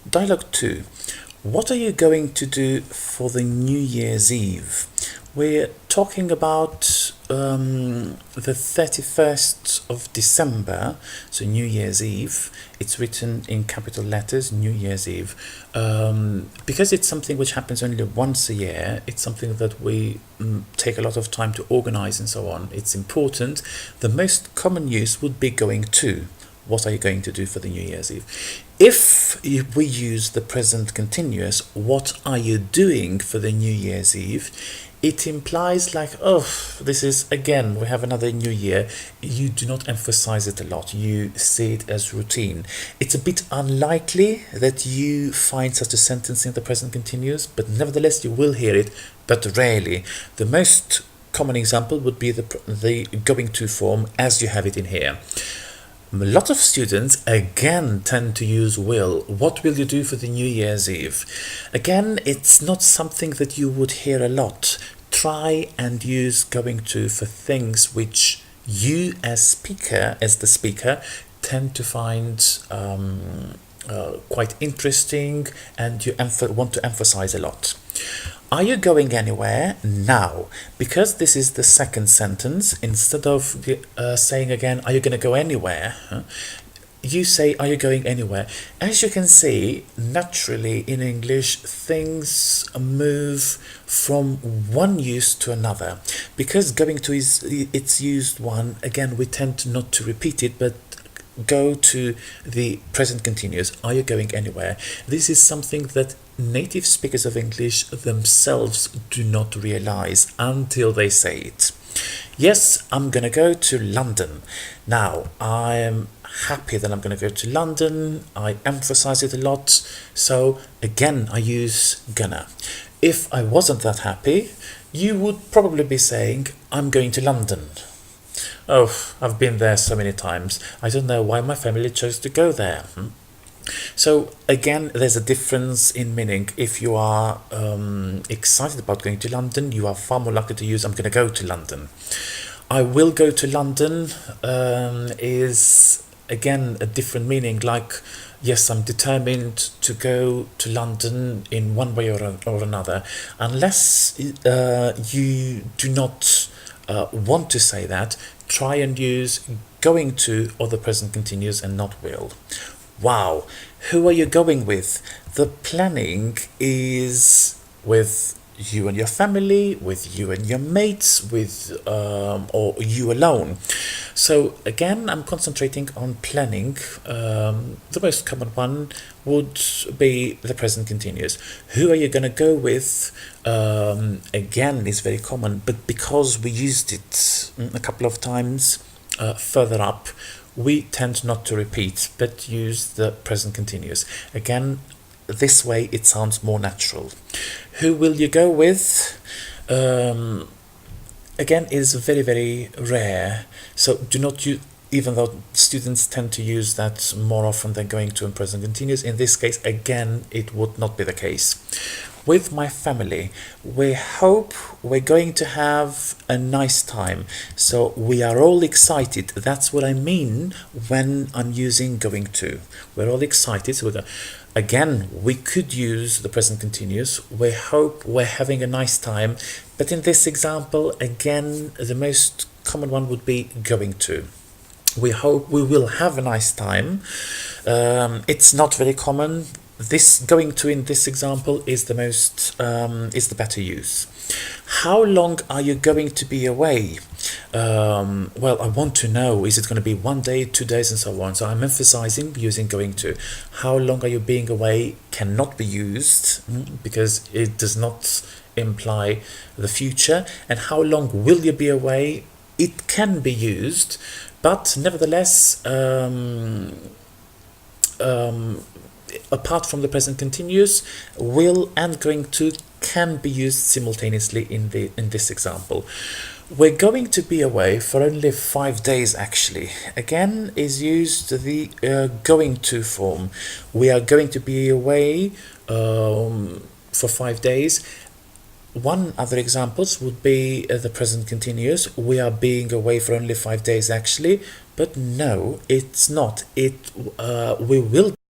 Dialogue 2. What are you going to do for the New Year's Eve? We're talking about the 31st of December, so New Year's Eve. It's written in capital letters, New Year's Eve. Because it's something which happens only once a year, it's something that we take a lot of time to organize and so on. It's important. The most common use would be going to. What are you going to do for the New Year's Eve? If we use the present continuous, what are you doing for the New Year's Eve? It implies like, oh, this is, again, we have another new year. You do not emphasize it a lot. You see it as routine. It's a bit unlikely that you find such a sentence in the present continuous, but nevertheless, you will hear it, but rarely. The most common example would be the going to form as you have it in here. A lot of students again tend to use will. What will you do for the New Year's Eve? Again, it's not something that you would hear a lot. Try and use going to for things which you as the speaker, tend to find quite interesting and you want to emphasize a lot. Are you going anywhere? Now, because this is the second sentence, instead of saying again, are you going to go anywhere? You say, are you going anywhere? As you can see, naturally in English, things move from one use to another. Because going to it's used one, again, we tend not to repeat it, but go to the present continuous. Are you going anywhere? This is something that native speakers of English themselves do not realize until they say it. Yes, I'm gonna go to London. Now, I'm happy that I'm gonna go to London. I emphasize it a lot. So again, I use gonna. If I wasn't that happy, you would probably be saying, I'm going to London. Oh, I've been there so many times. I don't know why my family chose to go there. So again, there's a difference in meaning. If you are excited about going to London, you are far more likely to use I'm going to go to London. I will go to London is again a different meaning, like yes, I'm determined to go to London in one way or another. Unless you do not want to say that, try and use going to or the present continuous and not will. Wow, who are you going with? The planning is with you and your family, with you and your mates, with or you alone. So again, I'm concentrating on planning. The most common one would be the present continuous. Who are you going to go with? Again, is very common, but because we used it a couple of times further up, we tend not to repeat, but use the present continuous. Again, this way it sounds more natural. Who will you go with? Again, is very, very rare. So do not use, even though students tend to use that more often than going to in present continuous. In this case, again, it would not be the case. With my family, we hope we're going to have a nice time. So we are all excited. That's what I mean when I'm using going to. We're all excited. So again, we could use the present continuous. We hope we're having a nice time. But in this example, again, the most common one would be going to. We hope we will have a nice time. It's not very common. This going to in this example is the most is the better use. How long are you going to be away? Well, I want to know, is it going to be 1 day, 2 days, and so on? So I'm emphasizing using going to. How long are you being away cannot be used because it does not imply the future. And how long will you be away? It can be used, but nevertheless, apart from the present continuous, will and going to can be used simultaneously in this example. We're going to be away for only 5 days actually. Again is used the going to form. We are going to be away for 5 days. One other examples would be the present continuous. We are being away for only 5 days actually, but no, it's not. We will